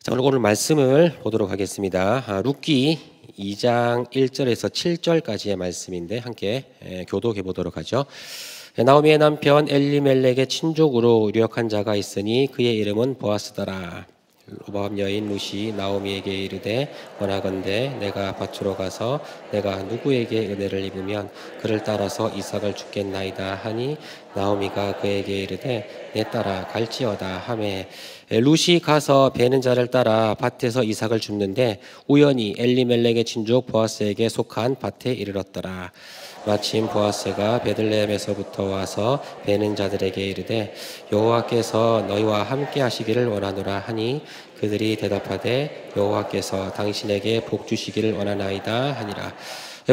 자, 오늘 말씀을 보도록 하겠습니다. 룻기 2장 1절에서 7절까지의 말씀인데 함께 교독해 보도록 하죠. 나오미의 남편 엘리멜렉의 친족으로 유력한 자가 있으니 그의 이름은 보아스더라. 모압 여인 룻이 나오미에게 이르되 원하건대 내가 밭으로 가서 내가 누구에게 은혜를 입으면 그를 따라서 이삭을 주겠나이다 하니 나오미가 그에게 이르되 내 딸아 갈지어다 하매 룻이 가서 베는 자를 따라 밭에서 이삭을 줍는데 우연히 엘리멜렉의 친족 보아스에게 속한 밭에 이르렀더라. 마침 보아스가 베들레헴에서부터 와서 베는 자들에게 이르되 여호와께서 너희와 함께 하시기를 원하노라 하니 그들이 대답하되 여호와께서 당신에게 복 주시기를 원하나이다 하니라.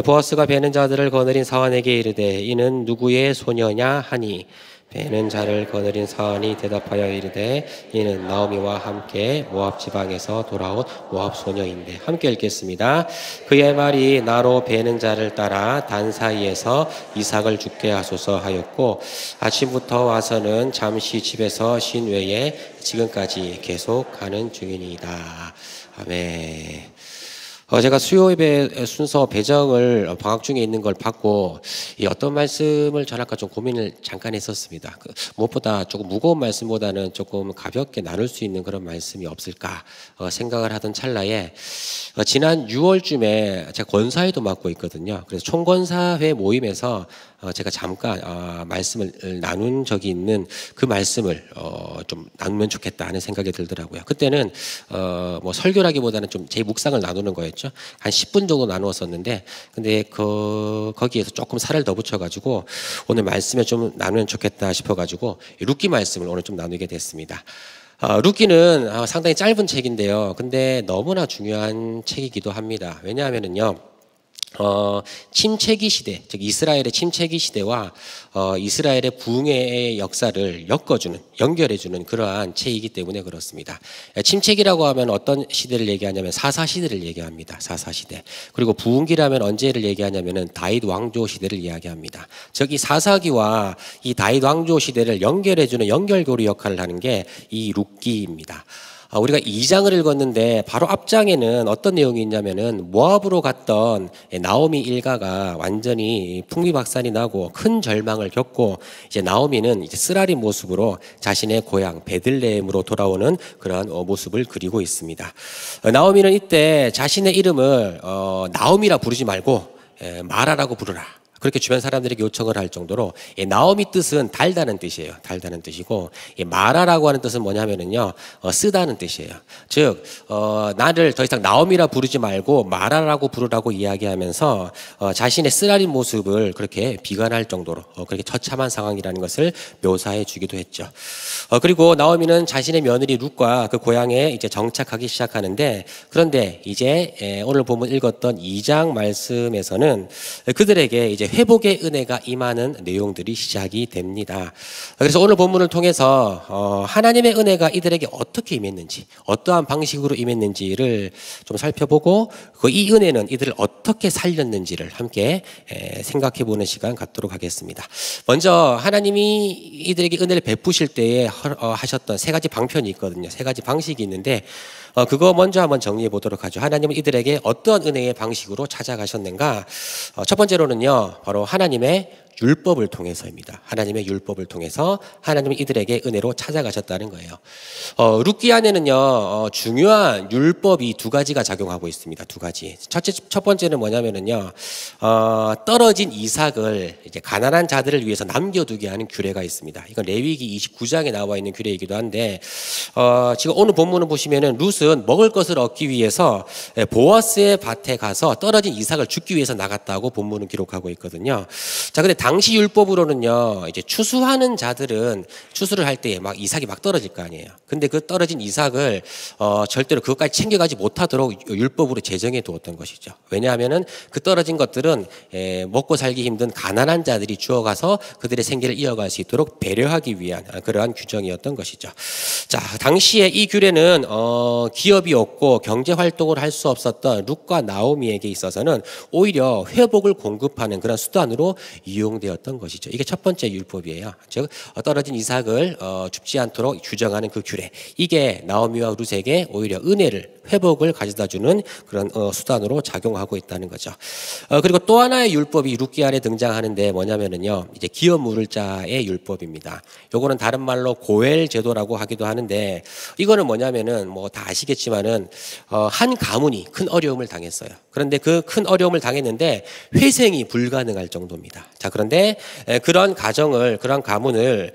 보아스가 베는 자들을 거느린 사환에게 이르되 이는 누구의 소녀냐 하니 베는 자를 거느린 사환이 대답하여 이르되 이는 나오미와 함께 모압 지방에서 돌아온 모압 소녀인데. 함께 읽겠습니다. 그의 말이 나로 베는 자를 따라 단 사이에서 이삭을 죽게 하소서 하였고 아침부터 와서는 잠시 집에서 쉰 외에 지금까지 계속 가는 중이니이다. 아멘. 제가 수요 예배 순서 배정을 방학 중에 있는 걸 받고 어떤 말씀을 전할까 좀 고민을 잠깐 했었습니다. 무엇보다 조금 무거운 말씀보다는 조금 가볍게 나눌 수 있는 그런 말씀이 없을까 생각을 하던 찰나에 지난 6월쯤에 제가 권사회도 맡고 있거든요. 그래서 총권사회 모임에서 제가 잠깐 말씀을 나눈 적이 있는 그 말씀을 좀 나누면 좋겠다 하는 생각이 들더라고요. 그때는 뭐 설교라기보다는 좀 제 묵상을 나누는 거였죠. 한 10분 정도 나누었었는데 근데 거기에서 조금 살을 더 붙여가지고 오늘 말씀에 좀 나누면 좋겠다 싶어가지고 룻기 말씀을 오늘 좀 나누게 됐습니다. 룻기는 상당히 짧은 책인데요. 근데 너무나 중요한 책이기도 합니다. 왜냐하면은요. 침체기 시대, 즉 이스라엘의 침체기 시대와 이스라엘의 부흥의 역사를 연결해주는 그러한 책이기 때문에 그렇습니다. 침체기라고 하면 어떤 시대를 얘기하냐면 사사 시대를 얘기합니다. 사사 시대. 그리고 부흥기라면 언제를 얘기하냐면은 다윗 왕조 시대를 이야기합니다. 즉 이 사사기와 이 다윗 왕조 시대를 연결해주는 연결고리 역할을 하는 게 이 룻기입니다. 우리가 2장을 읽었는데 바로 앞장에는 어떤 내용이 있냐면은 모압으로 갔던 나오미 일가가 완전히 풍비박산이 나고 큰 절망을 겪고 이제 나오미는 이제 쓰라린 모습으로 자신의 고향 베들레헴으로 돌아오는 그러한 모습을 그리고 있습니다. 나오미는 이때 자신의 이름을 나오미라 부르지 말고 마라라고 부르라. 그렇게 주변 사람들에게 요청을 할 정도로 나오미 뜻은 달다는 뜻이에요. 달다는 뜻이고 마라라고 하는 뜻은 뭐냐면은요 쓰다는 뜻이에요. 즉 나를 더 이상 나오미라 부르지 말고 마라라고 부르라고 이야기하면서 자신의 쓰라린 모습을 그렇게 비관할 정도로 그렇게 처참한 상황이라는 것을 묘사해 주기도 했죠. 그리고 나오미는 자신의 며느리 룻과 그 고향에 이제 정착하기 시작하는데 그런데 이제 오늘 본문 읽었던 2장 말씀에서는 그들에게 이제 회복의 은혜가 임하는 내용들이 시작이 됩니다. 그래서 오늘 본문을 통해서 하나님의 은혜가 이들에게 어떻게 임했는지, 어떠한 방식으로 임했는지를 좀 살펴보고 이 은혜는 이들을 어떻게 살렸는지를 함께 생각해보는 시간 갖도록 하겠습니다. 먼저 하나님이 이들에게 은혜를 베푸실 때에 하셨던 세 가지 방편이 있거든요. 세 가지 방식이 있는데 그거 먼저 한번 정리해 보도록 하죠. 하나님은 이들에게 어떤 은혜의 방식으로 찾아가셨는가? 첫 번째로는요, 바로 하나님의 율법을 통해서입니다. 하나님의 율법을 통해서 하나님은 이들에게 은혜로 찾아가셨다는 거예요. 룻기 안에는요 중요한 율법이 두 가지가 작용하고 있습니다. 두 가지. 첫 번째는 뭐냐면은요 떨어진 이삭을 이제 가난한 자들을 위해서 남겨두게 하는 규례가 있습니다. 이건 레위기 29장에 나와 있는 규례이기도 한데 지금 오늘 본문을 보시면은 룻은 먹을 것을 얻기 위해서 보아스의 밭에 가서 떨어진 이삭을 줍기 위해서 나갔다고 본문은 기록하고 있거든요. 자, 근데 당시 율법으로는요, 이제 추수하는 자들은 추수를 할 때에 막 이삭이 막 떨어질 거 아니에요. 근데 그 떨어진 이삭을 절대로 그것까지 챙겨가지 못하도록 율법으로 제정해 두었던 것이죠. 왜냐하면은 그 떨어진 것들은 먹고 살기 힘든 가난한 자들이 주워가서 그들의 생계를 이어갈 수 있도록 배려하기 위한 그러한 규정이었던 것이죠. 자, 당시에 이 규례는 기업이 없고 경제 활동을 할 수 없었던 룻과 나오미에게 있어서는 오히려 회복을 공급하는 그런 수단으로 이용 적용되었던 것이죠. 이게 첫 번째 율법이에요. 즉 떨어진 이삭을 죽지 않도록 규정하는 그 규례. 이게 나오미와 룻에게 오히려 은혜를 회복을 가져다주는 그런 수단으로 작용하고 있다는 거죠. 그리고 또 하나의 율법이 룻기 안에 등장하는데 뭐냐면은요, 이제 기업 물을 자의 율법입니다. 요거는 다른 말로 고엘 제도라고 하기도 하는데, 이거는 뭐냐면은 뭐 다 아시겠지만은 한 가문이 큰 어려움을 당했어요. 그런데 그 큰 어려움을 당했는데 회생이 불가능할 정도입니다. 자, 그런데 그런 가문을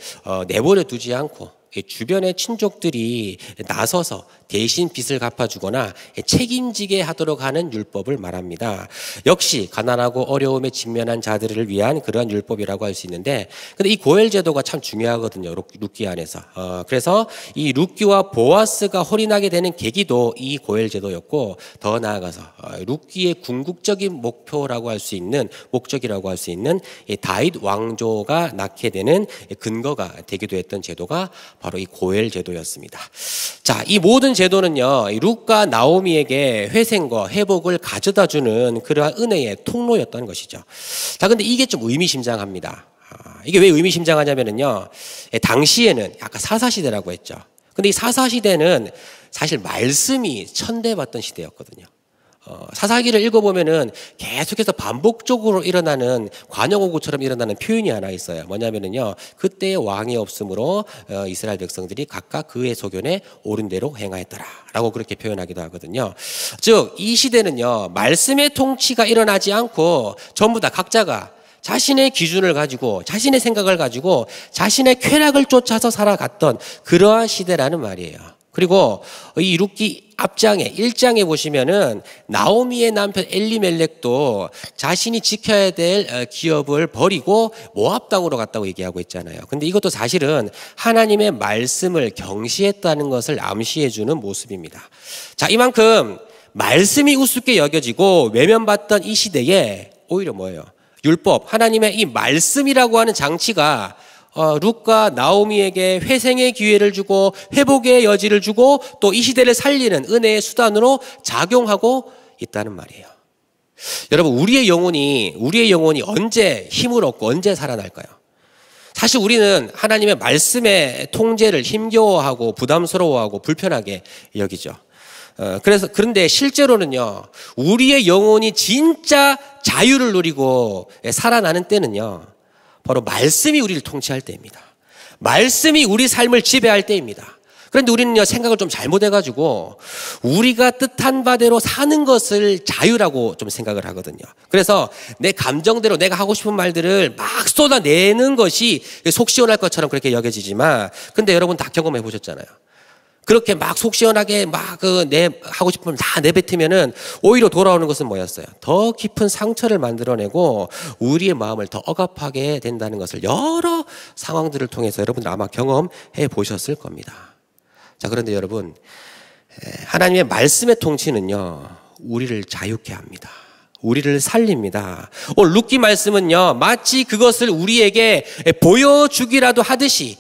내버려 두지 않고 주변의 친족들이 나서서 대신 빚을 갚아주거나 책임지게 하도록 하는 율법을 말합니다. 역시 가난하고 어려움에 직면한 자들을 위한 그런 율법이라고 할 수 있는데, 근데 이 고엘 제도가 참 중요하거든요, 룻기 안에서. 그래서 이 룻기와 보아스가 혼인하게 되는 계기도 이 고엘 제도였고, 더 나아가서 룻기의 궁극적인 목표라고 할 수 있는, 목적이라고 할 수 있는 이 다윗 왕조가 낳게 되는 근거가 되기도 했던 제도가 바로 이 고엘 제도였습니다. 자, 이 모든 제도는요, 룻과 나오미에게 회생과 회복을 가져다주는 그러한 은혜의 통로였던 것이죠. 자, 근데 이게 좀 의미심장합니다. 이게 왜 의미심장하냐면요, 당시에는 아까 사사시대라고 했죠. 근데 이 사사시대는 사실 말씀이 천대받던 시대였거든요. 사사기를 읽어보면은 계속해서 반복적으로 일어나는 관영오구처럼 일어나는 표현이 하나 있어요. 뭐냐면은요, 그때의 왕이 없으므로 이스라엘 백성들이 각각 그의 소견에 옳은 대로 행하였더라라고 그렇게 표현하기도 하거든요. 즉 이 시대는요, 말씀의 통치가 일어나지 않고 전부 다 각자가 자신의 기준을 가지고 자신의 생각을 가지고 자신의 쾌락을 쫓아서 살아갔던 그러한 시대라는 말이에요. 그리고 이 룻기 앞장에 1장에 보시면은 나오미의 남편 엘리멜렉도 자신이 지켜야 될 기업을 버리고 모압 땅으로 갔다고 얘기하고 있잖아요. 근데 이것도 사실은 하나님의 말씀을 경시했다는 것을 암시해 주는 모습입니다. 자, 이만큼 말씀이 우습게 여겨지고 외면받던 이 시대에 오히려 뭐예요? 율법, 하나님의 이 말씀이라고 하는 장치가 룻과 나오미에게 회생의 기회를 주고 회복의 여지를 주고 또 이 시대를 살리는 은혜의 수단으로 작용하고 있다는 말이에요. 여러분, 우리의 영혼이 언제 힘을 얻고 언제 살아날까요? 사실 우리는 하나님의 말씀의 통제를 힘겨워하고 부담스러워하고 불편하게 여기죠. 그런데 실제로는요, 우리의 영혼이 진짜 자유를 누리고 살아나는 때는요, 바로 말씀이 우리를 통치할 때입니다. 말씀이 우리 삶을 지배할 때입니다. 그런데 우리는요, 생각을 좀 잘못해가지고 우리가 뜻한 바대로 사는 것을 자유라고 좀 생각을 하거든요. 그래서 내 감정대로 내가 하고 싶은 말들을 막 쏟아내는 것이 속 시원할 것처럼 그렇게 여겨지지만, 근데 여러분 다 경험해 보셨잖아요. 그렇게 막 속 시원하게 막 하고 싶은 걸 다 내뱉으면은 오히려 돌아오는 것은 뭐였어요? 더 깊은 상처를 만들어내고 우리의 마음을 더 억압하게 된다는 것을 여러 상황들을 통해서 여러분들 아마 경험해 보셨을 겁니다. 자, 그런데 여러분, 하나님의 말씀의 통치는요, 우리를 자유케 합니다. 우리를 살립니다. 오늘 룻기 말씀은요, 마치 그것을 우리에게 보여주기라도 하듯이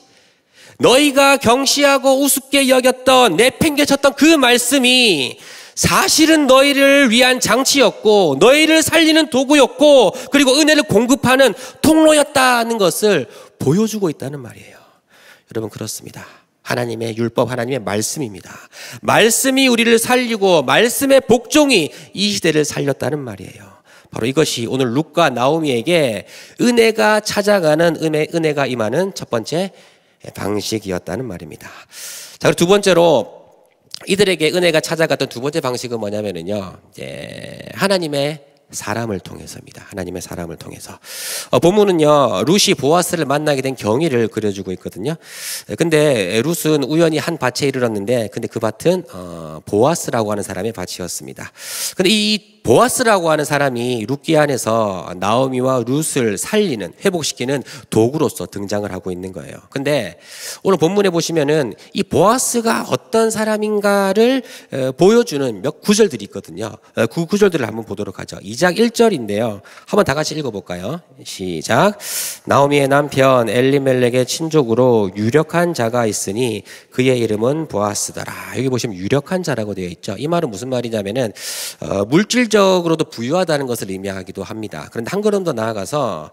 너희가 경시하고 우습게 여겼던, 내팽개쳤던 그 말씀이 사실은 너희를 위한 장치였고 너희를 살리는 도구였고 그리고 은혜를 공급하는 통로였다는 것을 보여주고 있다는 말이에요. 여러분, 그렇습니다. 하나님의 율법, 하나님의 말씀입니다. 말씀이 우리를 살리고 말씀의 복종이 이 시대를 살렸다는 말이에요. 바로 이것이 오늘 룻과 나오미에게 은혜가 찾아가는, 은혜가 임하는 첫 번째 방식이었다는 말입니다. 자, 그리고 두 번째로 이들에게 은혜가 찾아갔던 두 번째 방식은 뭐냐면은요, 이제 하나님의 사람을 통해서입니다. 하나님의 사람을 통해서. 본문은요, 룻이 보아스를 만나게 된 경위를 그려주고 있거든요. 근데 룻은 우연히 한 밭에 이르렀는데, 근데 그 밭은 보아스라고 하는 사람의 밭이었습니다. 근데 이 보아스라고 하는 사람이 룻기 안에서 나오미와 룻을 살리는, 회복시키는 도구로서 등장을 하고 있는 거예요. 근데 오늘 본문에 보시면은 이 보아스가 어떤 사람인가를 보여주는 몇 구절들이 있거든요. 그 구절들을 한번 보도록 하죠. 2절 2장 1절인데요. 한번 다 같이 읽어볼까요? 시작. 나오미의 남편 엘리멜렉의 친족으로 유력한 자가 있으니 그의 이름은 보아스더라. 여기 보시면 유력한 자라고 되어 있죠. 이 말은 무슨 말이냐면은 물질적으로도 부유하다는 것을 의미하기도 합니다. 그런데 한 걸음 더 나아가서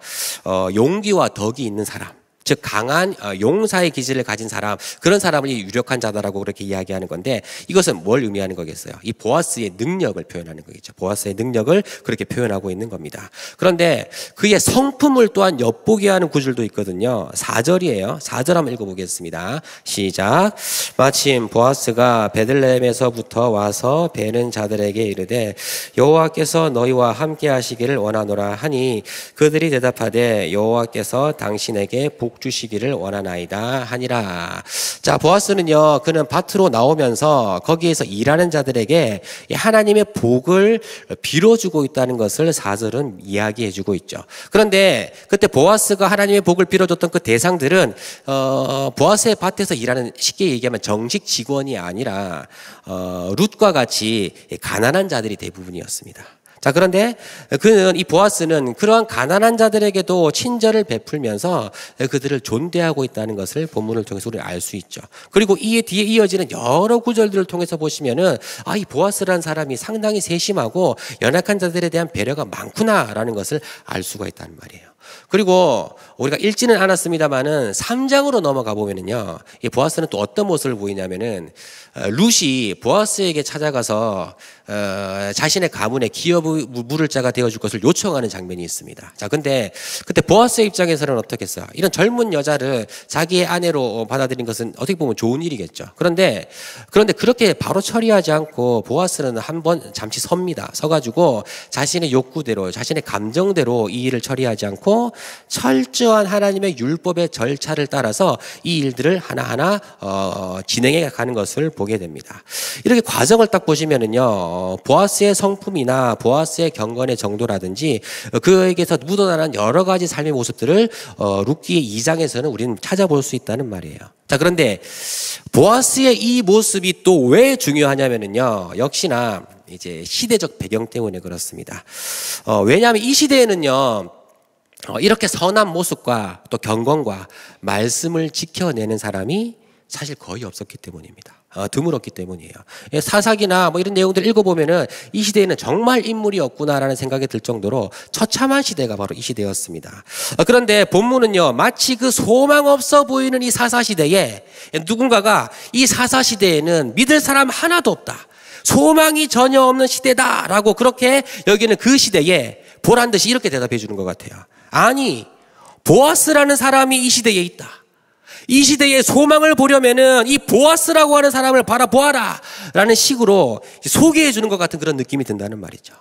용기와 덕이 있는 사람, 즉 강한 용사의 기질을 가진 사람, 그런 사람을 유력한 자다라고 그렇게 이야기하는 건데, 이것은 뭘 의미하는 거겠어요? 이 보아스의 능력을 표현하는 거겠죠. 보아스의 능력을 그렇게 표현하고 있는 겁니다. 그런데 그의 성품을 또한 엿보게 하는 구절도 있거든요. 4절이에요. 4절 한번 읽어보겠습니다. 시작. 마침 보아스가 베들레헴에서부터 와서 베는 자들에게 이르되 여호와께서 너희와 함께 하시기를 원하노라 하니 그들이 대답하되 여호와께서 당신에게 복 주시기를 원하나이다 하니라. 자, 보아스는요, 그는 밭으로 나오면서 거기에서 일하는 자들에게 하나님의 복을 빌어주고 있다는 것을 4절은 이야기해주고 있죠. 그런데 그때 보아스가 하나님의 복을 빌어줬던 그 대상들은 보아스의 밭에서 일하는, 쉽게 얘기하면 정식 직원이 아니라 룻과 같이 가난한 자들이 대부분이었습니다. 자, 그런데 이 보아스는 그러한 가난한 자들에게도 친절을 베풀면서 그들을 존대하고 있다는 것을 본문을 통해서 우리는 알 수 있죠. 그리고 이 뒤에 이어지는 여러 구절들을 통해서 보시면은 이 보아스라는 사람이 상당히 세심하고 연약한 자들에 대한 배려가 많구나라는 것을 알 수가 있다는 말이에요. 그리고 우리가 읽지는 않았습니다만은 3장으로 넘어가 보면은요, 이 보아스는 또 어떤 모습을 보이냐면은 룻이 보아스에게 찾아가서 자신의 가문에 기업을 물을 자가 되어줄 것을 요청하는 장면이 있습니다. 자, 근데 그때 보아스의 입장에서는 어떻겠어요? 이런 젊은 여자를 자기의 아내로 받아들인 것은 어떻게 보면 좋은 일이겠죠. 그런데 그렇게 바로 처리하지 않고 보아스는 한번 잠시 섭니다. 서가지고 자신의 욕구대로, 자신의 감정대로 이 일을 처리하지 않고 철저한 하나님의 율법의 절차를 따라서 이 일들을 하나하나 진행해 가는 것을 보게 됩니다. 이렇게 과정을 딱 보시면은요, 보아스의 성품이나 보아스의 경건의 정도라든지 그에게서 묻어나는 여러 가지 삶의 모습들을 룻기 2장에서는 우리는 찾아볼 수 있다는 말이에요. 자, 그런데 보아스의 이 모습이 또 왜 중요하냐면은요, 역시나 이제 시대적 배경 때문에 그렇습니다. 왜냐하면 이 시대에는요, 이렇게 선한 모습과 또 경건과 말씀을 지켜내는 사람이 사실 거의 없었기 때문입니다. 드물었기 때문이에요. 사사기나 뭐 이런 내용들 읽어보면은 이 시대에는 정말 인물이 없구나라는 생각이 들 정도로 처참한 시대가 바로 이 시대였습니다. 그런데 본문은요, 마치 그 소망 없어 보이는 이 사사시대에 누군가가 이 사사시대에는 믿을 사람 하나도 없다, 소망이 전혀 없는 시대다라고 그렇게 여기는 그 시대에 보란 듯이 이렇게 대답해 주는 것 같아요. 아니, 보아스라는 사람이 이 시대에 있다. 이 시대에 소망을 보려면은 이 보아스라고 하는 사람을 바라보아라 라는 식으로 소개해 주는 것 같은 그런 느낌이 든다는 말이죠.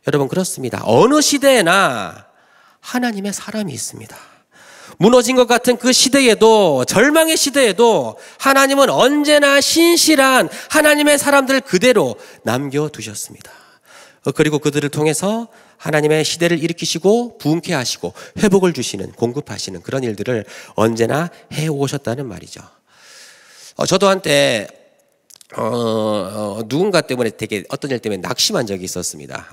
여러분, 그렇습니다. 어느 시대에나 하나님의 사람이 있습니다. 무너진 것 같은 그 시대에도, 절망의 시대에도 하나님은 언제나 신실한 하나님의 사람들을 그대로 남겨두셨습니다. 그리고 그들을 통해서 하나님의 시대를 일으키시고 부흥케 하시고 회복을 주시는, 공급하시는 그런 일들을 언제나 해오셨다는 말이죠. 저도 한때 누군가 때문에 되게 어떤 일 때문에 낙심한 적이 있었습니다.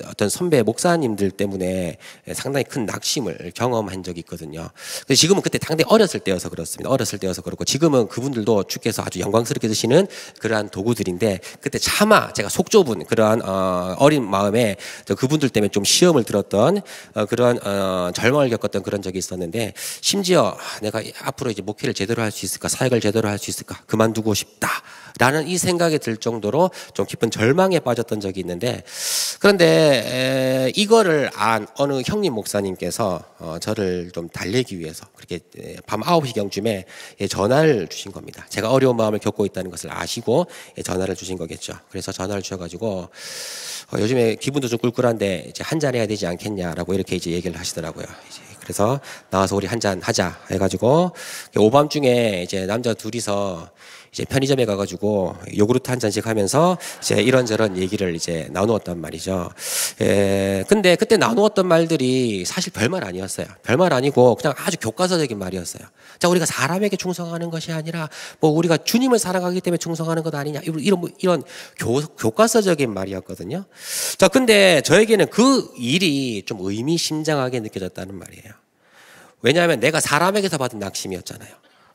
어떤 선배 목사님들 때문에 상당히 큰 낙심을 경험한 적이 있거든요. 지금은 그때 상당히 어렸을 때여서 그렇습니다. 어렸을 때여서 그렇고, 지금은 그분들도 주께서 아주 영광스럽게 드시는 그러한 도구들인데, 그때 차마 제가 속 좁은 그러한 어린 마음에 그분들 때문에 좀 시험을 들었던 그러한 절망을 겪었던 그런 적이 있었는데, 심지어 내가 앞으로 이제 목회를 제대로 할 수 있을까, 사역을 제대로 할 수 있을까, 그만두고 싶다 라는 이 생각이 들 정도로 좀 깊은 절망에 빠졌던 적이 있는데, 그런데 이거를 안 어느 형님 목사님께서 저를 좀 달래기 위해서 그렇게 밤 9시경쯤에 전화를 주신 겁니다. 제가 어려운 마음을 겪고 있다는 것을 아시고 전화를 주신 거겠죠. 그래서 전화를 주셔가지고 요즘에 기분도 좀 꿀꿀한데 이제 한잔 해야 되지 않겠냐라고 이렇게 이제 얘기를 하시더라고요. 그래서 나와서 우리 한잔 하자 해가지고 오밤중에 이제 남자 둘이서 이제 편의점에 가가지고 요구르트 한 잔씩 하면서 이제 이런저런 얘기를 이제 나누었단 말이죠. 근데 그때 나누었던 말들이 사실 별말 아니었어요. 별말 아니고 그냥 아주 교과서적인 말이었어요. 자, 우리가 사람에게 충성하는 것이 아니라 뭐 우리가 주님을 사랑하기 때문에 충성하는 것 아니냐, 이런 교과서적인 말이었거든요. 자, 근데 저에게는 그 일이 좀 의미심장하게 느껴졌다는 말이에요. 왜냐하면 내가 사람에게서 받은 낙심이었잖아요.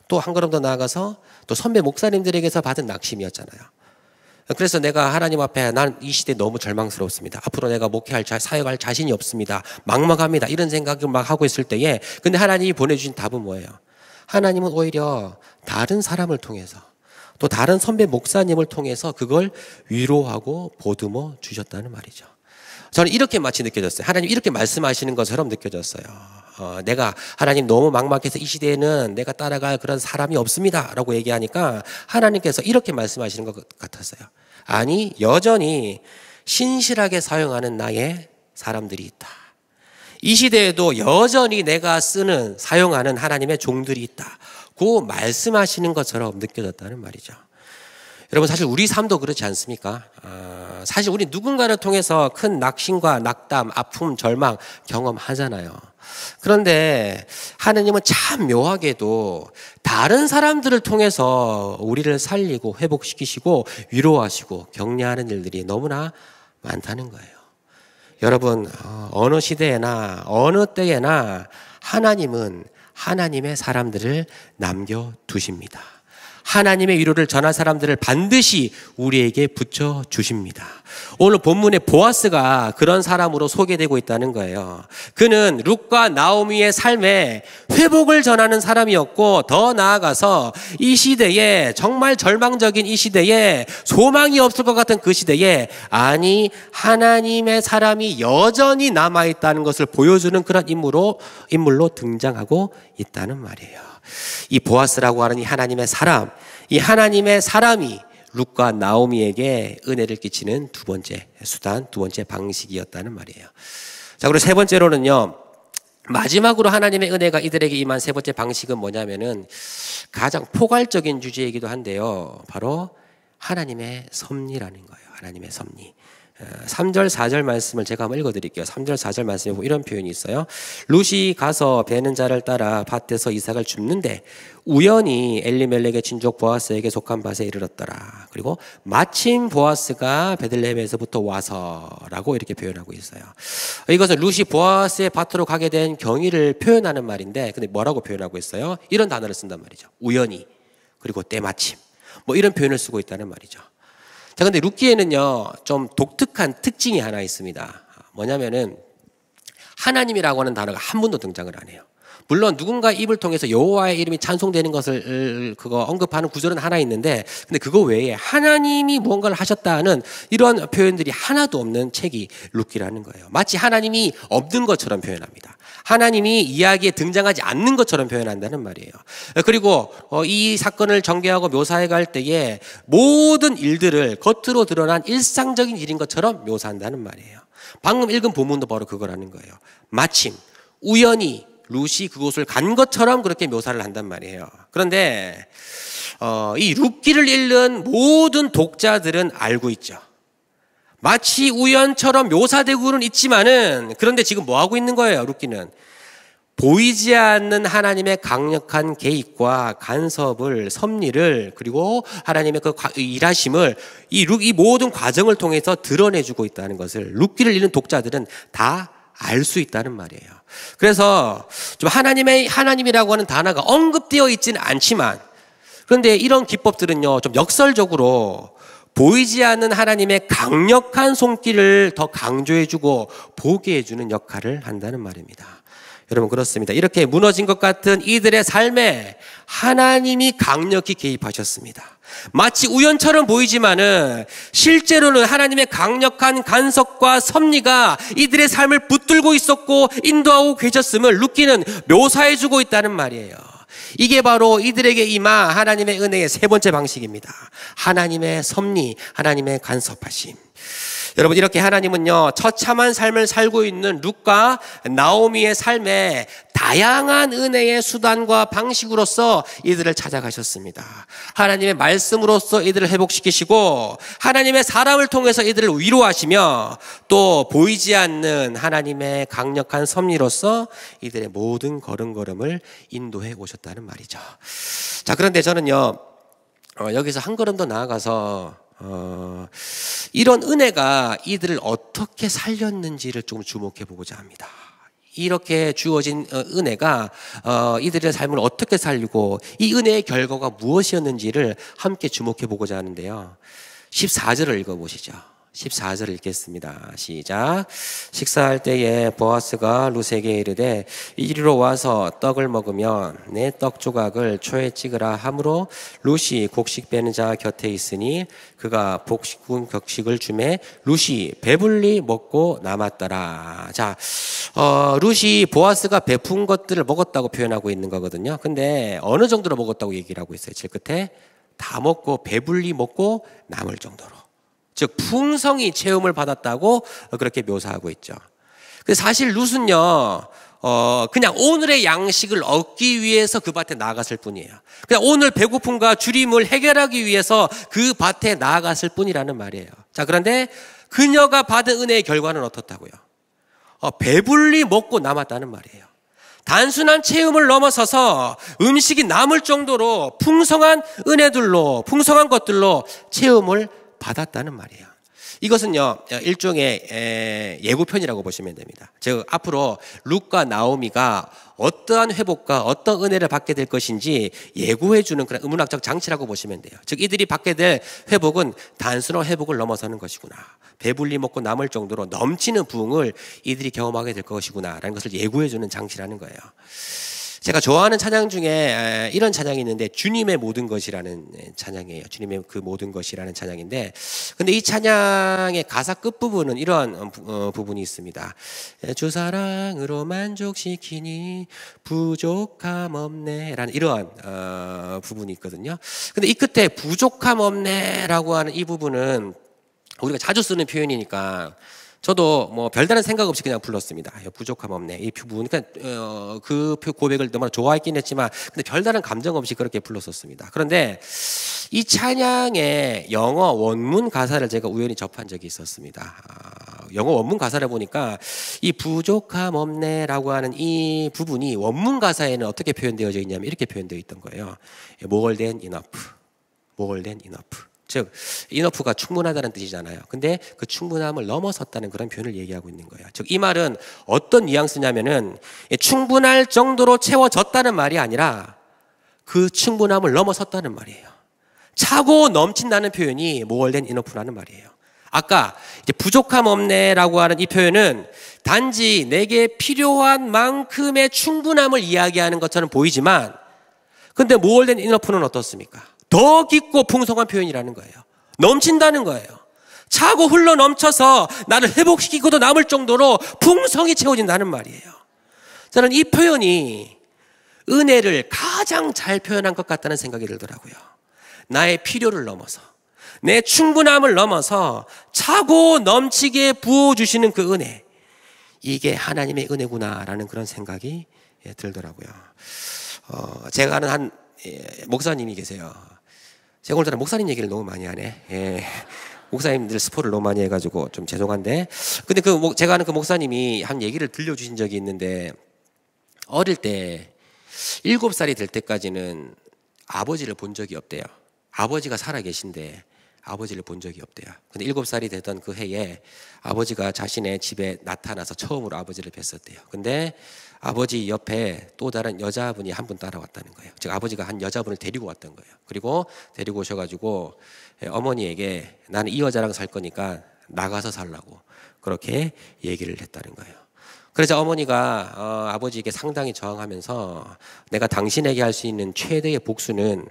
또 한 걸음 더 나아가서 또 선배 목사님들에게서 받은 낙심이었잖아요. 그래서 내가 하나님 앞에 난 이 시대에 너무 절망스럽습니다. 앞으로 내가 목회할 사역할 자신이 없습니다. 막막합니다. 이런 생각을 막 하고 있을 때에 근데 하나님이 보내주신 답은 뭐예요? 하나님은 오히려 다른 사람을 통해서 또 다른 선배 목사님을 통해서 그걸 위로하고 보듬어 주셨다는 말이죠. 저는 이렇게 마치 느껴졌어요. 하나님 이렇게 말씀하시는 것처럼 느껴졌어요. 내가 하나님 너무 막막해서 이 시대에는 내가 따라갈 그런 사람이 없습니다 라고 얘기하니까 하나님께서 이렇게 말씀하시는 것 같았어요. 아니, 여전히 신실하게 사용하는 나의 사람들이 있다. 이 시대에도 여전히 내가 사용하는 하나님의 종들이 있다. 그 말씀하시는 것처럼 느껴졌다는 말이죠. 여러분, 사실 우리 삶도 그렇지 않습니까? 사실 우리 누군가를 통해서 큰 낙심과 낙담, 아픔, 절망 경험하잖아요. 그런데 하느님은 참 묘하게도 다른 사람들을 통해서 우리를 살리고 회복시키시고 위로하시고 격려하는 일들이 너무나 많다는 거예요. 여러분, 어느 시대에나 어느 때에나 하나님은 하나님의 사람들을 남겨두십니다. 하나님의 위로를 전할 사람들을 반드시 우리에게 붙여주십니다. 오늘 본문에 보아스가 그런 사람으로 소개되고 있다는 거예요. 그는 룻과 나오미의 삶에 회복을 전하는 사람이었고 더 나아가서 이 시대에 정말 절망적인 이 시대에 소망이 없을 것 같은 그 시대에 아니 하나님의 사람이 여전히 남아있다는 것을 보여주는 그런 인물로 등장하고 있다는 말이에요. 이 보아스라고 하는 이 하나님의 사람, 이 하나님의 사람이 룻과 나오미에게 은혜를 끼치는 두 번째 수단, 두 번째 방식이었다는 말이에요. 자, 그리고 세 번째로는요, 마지막으로 하나님의 은혜가 이들에게 임한 세 번째 방식은 뭐냐면은 가장 포괄적인 주제이기도 한데요. 바로 하나님의 섭리라는 거예요. 하나님의 섭리. 3절 4절 말씀을 제가 한번 읽어드릴게요. 3절 4절 말씀에 보면 이런 표현이 있어요. 룻이 가서 베는 자를 따라 밭에서 이삭을 줍는데 우연히 엘리멜렉의 친족 보아스에게 속한 밭에 이르렀더라. 그리고 마침 보아스가 베들레헴에서부터 와서라고 이렇게 표현하고 있어요. 이것은 룻이 보아스의 밭으로 가게 된 경위를 표현하는 말인데 근데 뭐라고 표현하고 있어요? 이런 단어를 쓴단 말이죠. 우연히, 그리고 때마침, 뭐 이런 표현을 쓰고 있다는 말이죠. 자, 근데 룻기에는요, 좀 독특한 특징이 하나 있습니다. 뭐냐면은, 하나님이라고 하는 단어가 한 번도 등장을 안 해요. 물론 누군가 입을 통해서 여호와의 이름이 찬송되는 것을 언급하는 구절은 하나 있는데, 근데 그거 외에 하나님이 무언가를 하셨다는 이런 표현들이 하나도 없는 책이 룻기라는 거예요. 마치 하나님이 없는 것처럼 표현합니다. 하나님이 이야기에 등장하지 않는 것처럼 표현한다는 말이에요. 그리고 이 사건을 전개하고 묘사해 갈 때에 모든 일들을 겉으로 드러난 일상적인 일인 것처럼 묘사한다는 말이에요. 방금 읽은 본문도 바로 그거라는 거예요. 마침, 우연히 룻이 그곳을 간 것처럼 그렇게 묘사를 한단 말이에요. 그런데 이 룻기를 읽는 모든 독자들은 알고 있죠. 마치 우연처럼 묘사되고는 있지만은 그런데 지금 뭐 하고 있는 거예요? 룻기는 보이지 않는 하나님의 강력한 개입과 간섭을, 섭리를, 그리고 하나님의 그 일하심을 이 모든 과정을 통해서 드러내주고 있다는 것을 룻기를 읽는 독자들은 다 알 수 있다는 말이에요. 그래서 좀 하나님이라고 하는 단어가 언급되어 있지는 않지만 그런데 이런 기법들은요, 좀 역설적으로 보이지 않는 하나님의 강력한 손길을 더 강조해주고 보게 해주는 역할을 한다는 말입니다. 여러분, 그렇습니다. 이렇게 무너진 것 같은 이들의 삶에 하나님이 강력히 개입하셨습니다. 마치 우연처럼 보이지만은 실제로는 하나님의 강력한 간섭과 섭리가 이들의 삶을 붙들고 있었고 인도하고 계셨음을 룻기는 묘사해주고 있다는 말이에요. 이게 바로 이들에게 임한 하나님의 은혜의 세 번째 방식입니다. 하나님의 섭리, 하나님의 간섭하심. 여러분, 이렇게 하나님은요, 처참한 삶을 살고 있는 룻과 나오미의 삶에 다양한 은혜의 수단과 방식으로서 이들을 찾아가셨습니다. 하나님의 말씀으로서 이들을 회복시키시고, 하나님의 사람을 통해서 이들을 위로하시며, 또 보이지 않는 하나님의 강력한 섭리로서 이들의 모든 걸음걸음을 인도해 오셨다는 말이죠. 자, 그런데 저는요, 여기서 한 걸음 더 나아가서 이런 은혜가 이들을 어떻게 살렸는지를 좀 주목해 보고자 합니다. 이렇게 주어진 은혜가 이들의 삶을 어떻게 살리고 이 은혜의 결과가 무엇이었는지를 함께 주목해 보고자 하는데요. 14절을 읽어보시죠. 14절 읽겠습니다. 시작. 식사할 때에 보아스가 룻에게 이르되 이리로 와서 떡을 먹으며 내 떡 조각을 초에 찍으라 하므로 룻이 곡식 빼는 자 곁에 있으니 그가 곡식을 주매 룻이 배불리 먹고 남았더라. 자, 룻이 보아스가 베푼 것들을 먹었다고 표현하고 있는 거거든요. 근데 어느 정도로 먹었다고 얘기를 하고 있어요. 제 끝에 다 먹고 배불리 먹고 남을 정도로. 즉 풍성히 체험을 받았다고 그렇게 묘사하고 있죠. 근데 사실 룻은요, 그냥 오늘의 양식을 얻기 위해서 그 밭에 나아갔을 뿐이에요. 그냥 오늘 배고픔과 주림을 해결하기 위해서 그 밭에 나아갔을 뿐이라는 말이에요. 자, 그런데 그녀가 받은 은혜의 결과는 어떻다고요? 배불리 먹고 남았다는 말이에요. 단순한 체험을 넘어서서 음식이 남을 정도로 풍성한 은혜들로, 풍성한 것들로 체험을 받았다는 말이에요. 이것은요, 일종의 예고편이라고 보시면 됩니다. 즉 앞으로 룻과 나오미가 어떠한 회복과 어떤 은혜를 받게 될 것인지 예고해주는 그런 의문학적 장치라고 보시면 돼요. 즉 이들이 받게 될 회복은 단순한 회복을 넘어서는 것이구나, 배불리 먹고 남을 정도로 넘치는 부흥을 이들이 경험하게 될 것이구나 라는 것을 예고해주는 장치라는 거예요. 제가 좋아하는 찬양 중에 이런 찬양이 있는데 주님의 모든 것이라는 찬양이에요. 주님의 그 모든 것이라는 찬양인데, 근데 이 찬양의 가사 끝부분은 이런 부분이 있습니다. 주 사랑으로 만족시키니 부족함 없네 라는 이러한 부분이 있거든요. 근데 이 끝에 부족함 없네 라고 하는 이 부분은 우리가 자주 쓰는 표현이니까 저도 뭐 별다른 생각 없이 그냥 불렀습니다. 부족함 없네. 이 부분, 그러니까 그 고백을 너무나 좋아했긴 했지만, 근데 별다른 감정 없이 그렇게 불렀었습니다. 그런데 이 찬양의 영어 원문 가사를 제가 우연히 접한 적이 있었습니다. 영어 원문 가사를 보니까 이 부족함 없네라고 하는 이 부분이 원문 가사에는 어떻게 표현되어져 있냐면 이렇게 표현되어 있던 거예요. More than enough, more than enough. 즉 인어프가 충분하다는 뜻이잖아요. 근데 그 충분함을 넘어섰다는 그런 표현을 얘기하고 있는 거예요. 즉 이 말은 어떤 뉘앙스냐면은 충분할 정도로 채워졌다는 말이 아니라 그 충분함을 넘어섰다는 말이에요. 차고 넘친다는 표현이 more than enough라는 말이에요. 아까 이제 부족함 없네라고 하는 이 표현은 단지 내게 필요한 만큼의 충분함을 이야기하는 것처럼 보이지만, 근데 more than enough는 어떻습니까? 더 깊고 풍성한 표현이라는 거예요. 넘친다는 거예요. 차고 흘러 넘쳐서 나를 회복시키고도 남을 정도로 풍성히 채워진다는 말이에요. 저는 이 표현이 은혜를 가장 잘 표현한 것 같다는 생각이 들더라고요. 나의 필요를 넘어서, 내 충분함을 넘어서 차고 넘치게 부어주시는 그 은혜, 이게 하나님의 은혜구나라는 그런 생각이 들더라고요. 제가 아는 한 목사님이 계세요. 제가 오늘따라 목사님 얘기를 너무 많이 하네. 목사님들 스포를 너무 많이 해가지고 좀 죄송한데, 근데 제가 아는 그 목사님이 한 얘기를 들려주신 적이 있는데, 어릴 때 7살이 될 때까지는 아버지를 본 적이 없대요. 아버지가 살아 계신데 아버지를 본 적이 없대요. 근데 7살이 되던 그 해에 아버지가 자신의 집에 나타나서 처음으로 아버지를 뵀었대요. 근데 아버지 옆에 또 다른 여자분이 한 분 따라왔다는 거예요. 즉 아버지가 한 여자분을 데리고 왔던 거예요. 그리고 데리고 오셔가지고 어머니에게 나는 이 여자랑 살 거니까 나가서 살라고 그렇게 얘기를 했다는 거예요. 그래서 어머니가 아버지에게 상당히 저항하면서 내가 당신에게 할 수 있는 최대의 복수는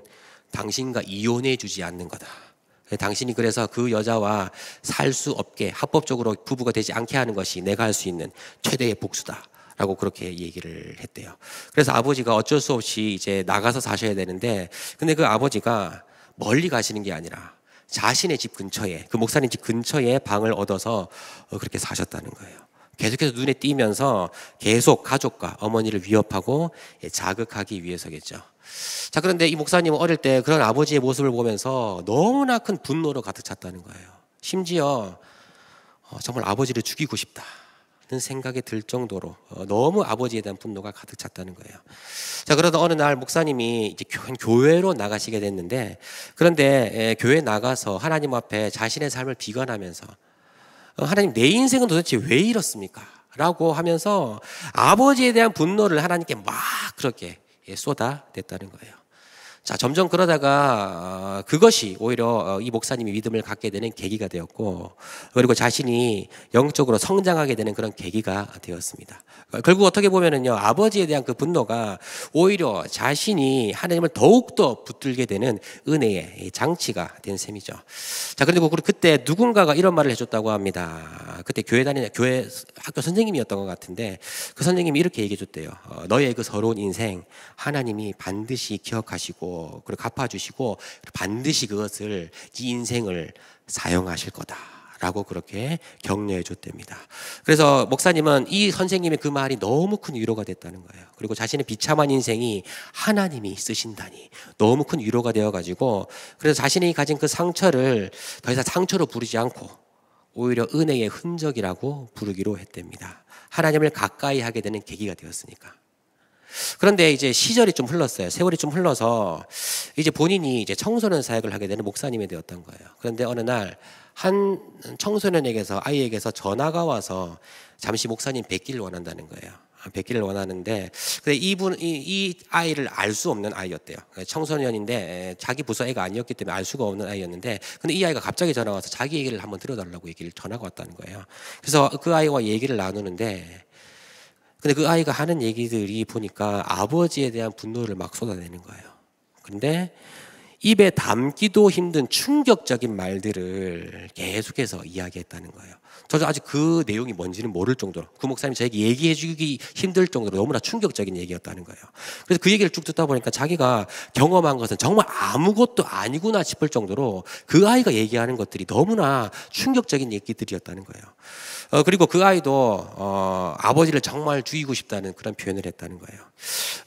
당신과 이혼해 주지 않는 거다. 당신이 그래서 그 여자와 살 수 없게 합법적으로 부부가 되지 않게 하는 것이 내가 할 수 있는 최대의 복수다 라고 그렇게 얘기를 했대요. 그래서 아버지가 어쩔 수 없이 이제 나가서 사셔야 되는데, 근데 그 아버지가 멀리 가시는 게 아니라 자신의 집 근처에, 그 목사님 집 근처에 방을 얻어서 그렇게 사셨다는 거예요. 계속해서 눈에 띄면서 계속 가족과 어머니를 위협하고 자극하기 위해서겠죠. 자, 그런데 이 목사님은 어릴 때 그런 아버지의 모습을 보면서 너무나 큰 분노로 가득 찼다는 거예요. 심지어 정말 아버지를 죽이고 싶다는 생각이 들 정도로 너무 아버지에 대한 분노가 가득 찼다는 거예요. 자, 그러다 어느 날 목사님이 이제 교회로 나가시게 됐는데, 그런데 교회 나가서 하나님 앞에 자신의 삶을 비관하면서 하나님, 내 인생은 도대체 왜 이렇습니까? 라고 하면서 아버지에 대한 분노를 하나님께 막 그렇게 쏟아냈다는 거예요. 자, 점점 그러다가 그것이 오히려 이 목사님이 믿음을 갖게 되는 계기가 되었고, 그리고 자신이 영적으로 성장하게 되는 그런 계기가 되었습니다. 결국 어떻게 보면은요, 아버지에 대한 그 분노가 오히려 자신이 하나님을 더욱더 붙들게 되는 은혜의 장치가 된 셈이죠. 자, 그리고 그때 누군가가 이런 말을 해줬다고 합니다. 그때 교회 학교 선생님이었던 것 같은데, 그 선생님이 이렇게 얘기해 줬대요. 너의 그 서러운 인생 하나님이 반드시 기억하시고 그리고 갚아주시고 반드시 그것을 네 인생을 사용하실 거다라고 그렇게 격려해 줬답니다. 그래서 목사님은 이 선생님의 그 말이 너무 큰 위로가 됐다는 거예요. 그리고 자신의 비참한 인생이 하나님이 쓰신다니 너무 큰 위로가 되어가지고, 그래서 자신이 가진 그 상처를 더 이상 상처로 부르지 않고 오히려 은혜의 흔적이라고 부르기로 했답니다. 하나님을 가까이 하게 되는 계기가 되었으니까. 그런데 이제 시절이 좀 흘렀어요. 세월이 좀 흘러서 이제 본인이 이제 청소년 사역을 하게 되는 목사님이 되었던 거예요. 그런데 어느 날 한 청소년에게서, 아이에게서 전화가 와서 잠시 목사님 뵙기를 원한다는 거예요. 뵙기를 원하는데, 근데 이 아이를 알 수 없는 아이였대요. 청소년인데 자기 부서 애가 아니었기 때문에 알 수가 없는 아이였는데, 근데 이 아이가 갑자기 전화 와서 자기 얘기를 한번 들어달라고 전화가 왔다는 거예요. 그래서 그 아이와 얘기를 나누는데, 근데 그 아이가 하는 얘기들이 보니까 아버지에 대한 분노를 막 쏟아내는 거예요. 그런데 입에 담기도 힘든 충격적인 말들을 계속해서 이야기했다는 거예요. 저도 아직 그 내용이 뭔지는 모를 정도로, 그 목사님이 저에게 얘기해 주기 힘들 정도로 너무나 충격적인 얘기였다는 거예요. 그래서 그 얘기를 쭉 듣다 보니까 자기가 경험한 것은 정말 아무것도 아니구나 싶을 정도로 그 아이가 얘기하는 것들이 너무나 충격적인 얘기들이었다는 거예요. 그리고 그 아이도 아버지를 정말 죽이고 싶다는 그런 표현을 했다는 거예요.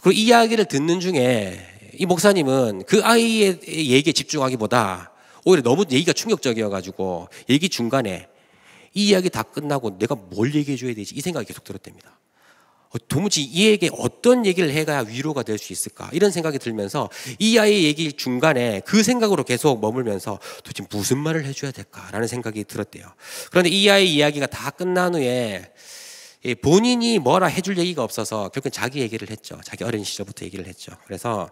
그리고 이 이야기를 듣는 중에 이 목사님은 그 아이의 얘기에 집중하기보다 오히려 너무 얘기가 충격적이어가지고 얘기 중간에 이 이야기 다 끝나고 내가 뭘 얘기해 줘야 되지, 이 생각이 계속 들었답니다. 도무지 이 애에게 어떤 얘기를 해가야 위로가 될 수 있을까, 이런 생각이 들면서 이 아이의 얘기 중간에 그 생각으로 계속 머물면서 도대체 무슨 말을 해줘야 될까라는 생각이 들었대요. 그런데 이 아이의 이야기가 다 끝난 후에 본인이 뭐라 해줄 얘기가 없어서 결국은 자기 얘기를 했죠. 자기 어린 시절부터 얘기를 했죠. 그래서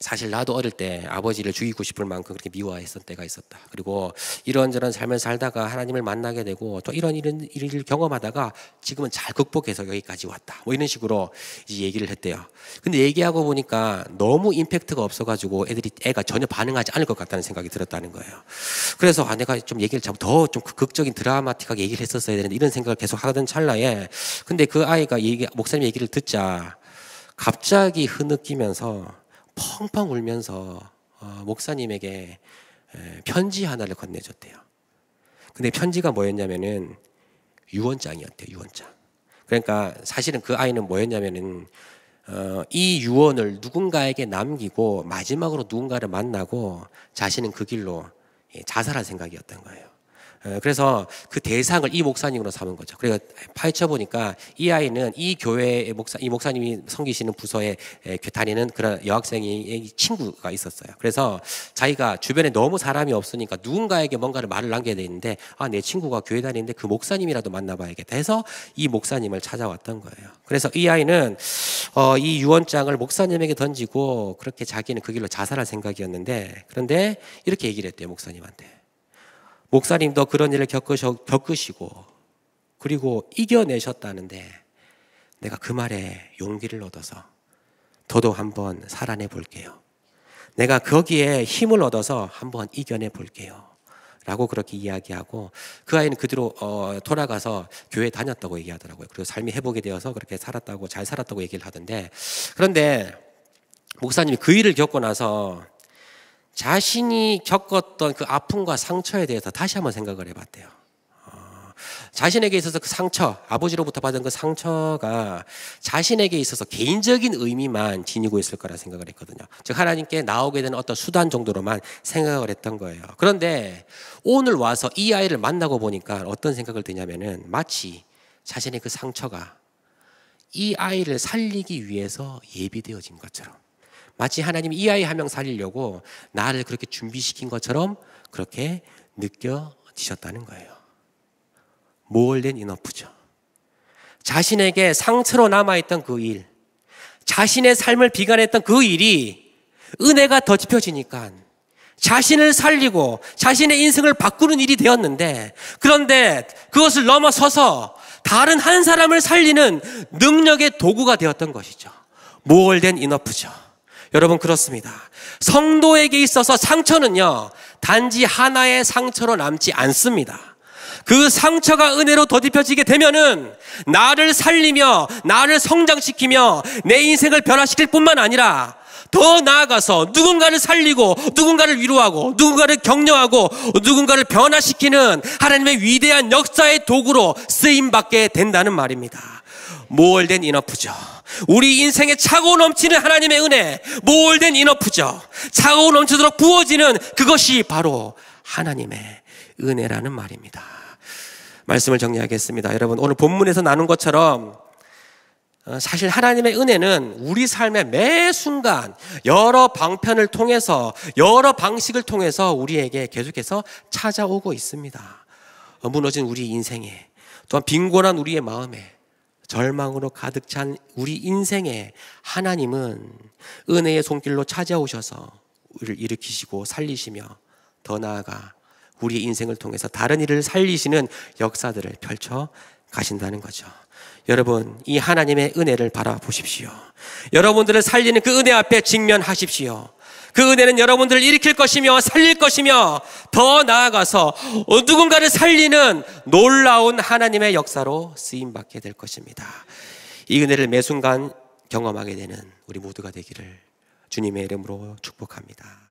사실 나도 어릴 때 아버지를 죽이고 싶을 만큼 그렇게 미워했던 때가 있었다. 그리고 이런저런 삶을 살다가 하나님을 만나게 되고 또 이런 일을 경험하다가 지금은 잘 극복해서 여기까지 왔다. 뭐 이런 식으로 이제 얘기를 했대요. 근데 얘기하고 보니까 너무 임팩트가 없어가지고 애가 전혀 반응하지 않을 것 같다는 생각이 들었다는 거예요. 그래서 내가 좀 얘기를 더 좀 극적인 드라마틱하게 얘기를 했었어야 되는데, 이런 생각을 계속 하던 찰나에, 근데 그 아이가 목사님 얘기를 듣자 갑자기 흐느끼면서 펑펑 울면서 목사님에게 편지 하나를 건네줬대요. 근데 편지가 뭐였냐면은 유언장이었대요. 유언장. 그러니까 사실은 그 아이는 뭐였냐면은 이 유언을 누군가에게 남기고 마지막으로 누군가를 만나고 자신은 그 길로 자살할 생각이었던 거예요. 그래서 그 대상을 이 목사님으로 삼은 거죠. 그래서 파헤쳐 보니까 이 아이는 이 교회의 이 목사님이 섬기시는 부서에 다니는 그런 여학생의 친구가 있었어요. 그래서 자기가 주변에 너무 사람이 없으니까 누군가에게 뭔가를 말을 남겨야 되는데, 내 친구가 교회 다니는데 그 목사님이라도 만나봐야겠다 해서 이 목사님을 찾아왔던 거예요. 그래서 이 아이는 이 유언장을 목사님에게 던지고 그렇게 자기는 그 길로 자살할 생각이었는데, 그런데 이렇게 얘기를 했대요. 목사님한테. 목사님도 그런 일을 겪으시고 그리고 이겨내셨다는데 내가 그 말에 용기를 얻어서 저도 한번 살아내 볼게요. 내가 거기에 힘을 얻어서 한번 이겨내 볼게요. 라고 그렇게 이야기하고, 그 아이는 그대로 돌아가서 교회 다녔다고 얘기하더라고요. 그리고 삶이 회복이 되어서 그렇게 살았다고, 잘 살았다고 얘기를 하던데, 그런데 목사님이 그 일을 겪고 나서 자신이 겪었던 그 아픔과 상처에 대해서 다시 한번 생각을 해봤대요. 자신에게 있어서 그 상처, 아버지로부터 받은 그 상처가 자신에게 있어서 개인적인 의미만 지니고 있을 거라 생각을 했거든요. 즉 하나님께 나오게 되는 어떤 수단 정도로만 생각을 했던 거예요. 그런데 오늘 와서 이 아이를 만나고 보니까 어떤 생각을 드냐면은 마치 자신의 그 상처가 이 아이를 살리기 위해서 예비되어진 것처럼, 마치 하나님이 이 아이 한 명 살리려고 나를 그렇게 준비시킨 것처럼 그렇게 느껴지셨다는 거예요. 모얼된 이너프죠. 자신에게 상처로 남아있던 그 일, 자신의 삶을 비관했던 그 일이 은혜가 덧입혀지니까 자신을 살리고 자신의 인생을 바꾸는 일이 되었는데, 그런데 그것을 넘어서서 다른 한 사람을 살리는 능력의 도구가 되었던 것이죠. 모얼된 이너프죠. 여러분, 그렇습니다. 성도에게 있어서 상처는요, 단지 하나의 상처로 남지 않습니다. 그 상처가 은혜로 덧입혀지게 되면은 나를 살리며 나를 성장시키며 내 인생을 변화시킬 뿐만 아니라 더 나아가서 누군가를 살리고 누군가를 위로하고 누군가를 격려하고 누군가를 변화시키는 하나님의 위대한 역사의 도구로 쓰임받게 된다는 말입니다. 모얼된 이너프죠. 우리 인생에 차고 넘치는 하나님의 은혜, 모얼된 이너프죠. 차고 넘치도록 부어지는 그것이 바로 하나님의 은혜라는 말입니다. 말씀을 정리하겠습니다. 여러분, 오늘 본문에서 나눈 것처럼 사실 하나님의 은혜는 우리 삶의 매 순간 여러 방편을 통해서, 여러 방식을 통해서 우리에게 계속해서 찾아오고 있습니다. 무너진 우리 인생에, 또한 빈곤한 우리의 마음에, 절망으로 가득 찬 우리 인생에 하나님은 은혜의 손길로 찾아오셔서 우리를 일으키시고 살리시며, 더 나아가 우리 인생을 통해서 다른 일을 살리시는 역사들을 펼쳐 가신다는 거죠. 여러분, 이 하나님의 은혜를 바라보십시오. 여러분들을 살리는 그 은혜 앞에 직면하십시오. 그 은혜는 여러분들을 일으킬 것이며 살릴 것이며, 더 나아가서 누군가를 살리는 놀라운 하나님의 역사로 쓰임받게 될 것입니다. 이 은혜를 매 순간 경험하게 되는 우리 모두가 되기를 주님의 이름으로 축복합니다.